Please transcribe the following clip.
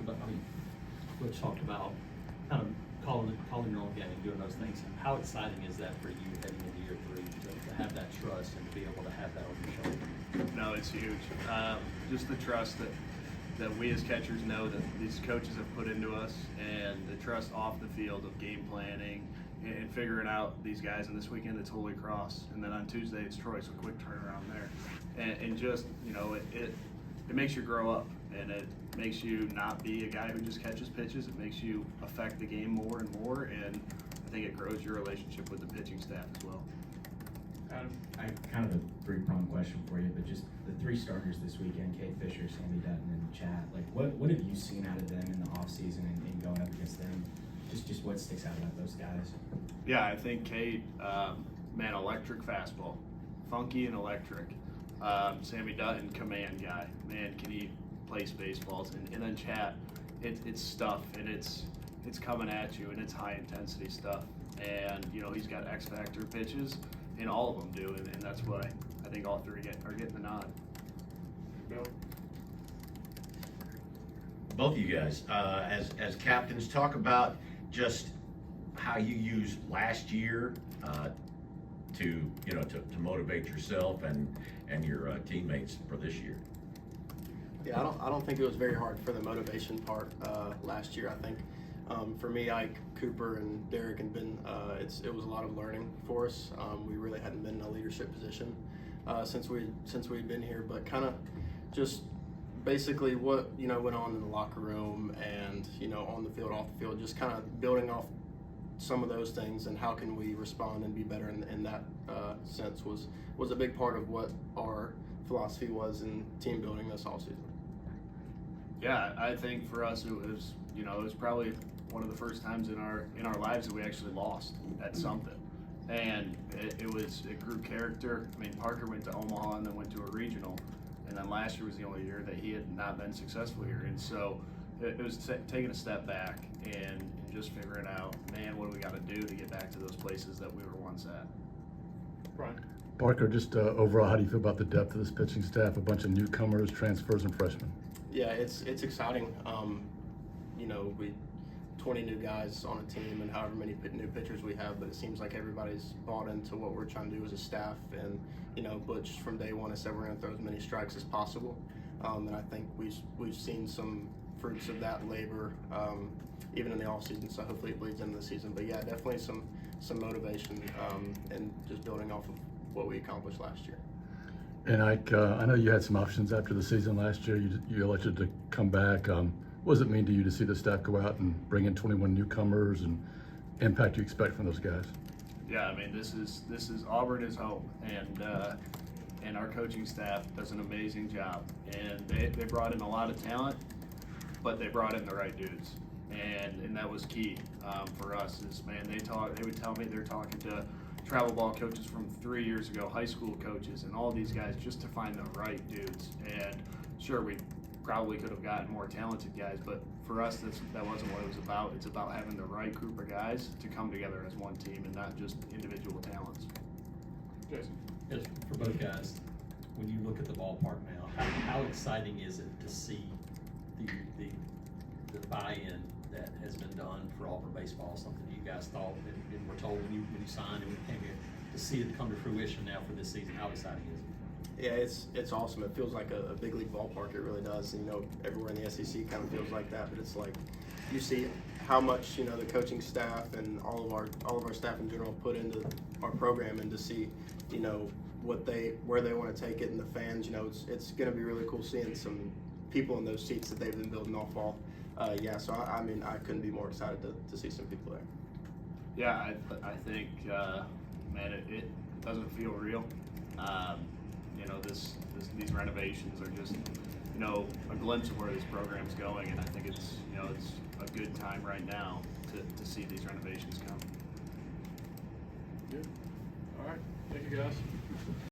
but I mean, Butch talked about kind of calling your own game, doing those things. How exciting is that for you heading into year 3 to have that trust and to be able to have that on your shoulder? No, it's huge. Just the trust that we as catchers know that these coaches have put into us, and the trust off the field of game planning and figuring out these guys. And this weekend it's Holy Cross, and then on Tuesday it's Troy, so quick turnaround there. And just, you know, it makes you grow up, and it makes you not be a guy who just catches pitches. It makes you affect the game more and more, and I think it grows your relationship with the pitching staff as well. I kind of a three-pronged question for you, but just the 3 starters this weekend, Kate Fisher, Sammy Dutton, and Chad. Like, what have you seen out of them in the offseason and going up against them? Just what sticks out about those guys? Yeah, I think Kate, man, electric fastball, funky and electric. Sammy Dutton, command guy. Man, can he place baseballs? And then Chad, it's stuff, and it's coming at you, and it's high intensity stuff. And you know, he's got X factor pitches, and all of them do, and that's what I think all 3 are getting the nod. Bill? Both of you guys, as captains, talk about just how you used last year to motivate yourself and your teammates for this year. Yeah, I don't think it was very hard for the motivation part last year. I think for me, Ike, Cooper, and Derek and Ben, it was a lot of learning for us. We really hadn't been in a leadership position since we'd been here, but kind of just basically what went on in the locker room and on the field, off the field, just kind of building off some of those things and how can we respond and be better in that sense was a big part of what our philosophy was in team building this offseason. Yeah, I think for us it was probably one of the first times in our lives that we actually lost at something, and it grew character. I mean, Parker went to Omaha and then went to a regional, and then last year was the only year that he had not been successful here, and so it was taking a step back and just figuring out, man, what do we got to do to get back to those places that we were once at. Brian? Parker, just overall, how do you feel about the depth of this pitching staff? A bunch of newcomers, transfers, and freshmen. Yeah, it's exciting. We 20 new guys on a team and however many new pitchers we have, but it seems like everybody's bought into what we're trying to do as a staff. And Butch from day one has said we're going to throw as many strikes as possible, and I think we've seen some fruits of that labor even in the off season. So hopefully it bleeds into the season. But yeah, definitely some motivation and just building off of what we accomplished last year. And Ike, I know you had some options after the season last year. You elected to come back. What does it mean to you to see the staff go out and bring in 21 newcomers and impact you expect from those guys? Yeah, I mean, this is Auburn is home, and our coaching staff does an amazing job. And they brought in a lot of talent, but they brought in the right dudes, and that was key for us. Is, man, they would tell me they're talking to travel ball coaches from 3 years ago, high school coaches, and all these guys just to find the right dudes. And sure, we probably could have gotten more talented guys, but for us, that wasn't what it was about. It's about having the right group of guys to come together as one team and not just individual talents. Jason? Yes, for both guys, when you look at the ballpark now, how exciting is it to see the buy-in that has been done for Auburn baseball, something you guys thought and were told when you signed and when you came here, to see it come to fruition now for this season? How exciting is it? Yeah, it's awesome. It feels like a big league ballpark. It really does. Everywhere in the SEC kind of feels like that. But it's like you see how much the coaching staff and all of our staff in general put into our program, and to see where they want to take it, and the fans. It's going to be really cool seeing some people in those seats that they've been building off all. So I mean, I couldn't be more excited to see some people there. Yeah, I think man, it doesn't feel real. These renovations are just a glimpse of where this program's going, and I think it's a good time right now to see these renovations come. Good. All right. Thank you, guys.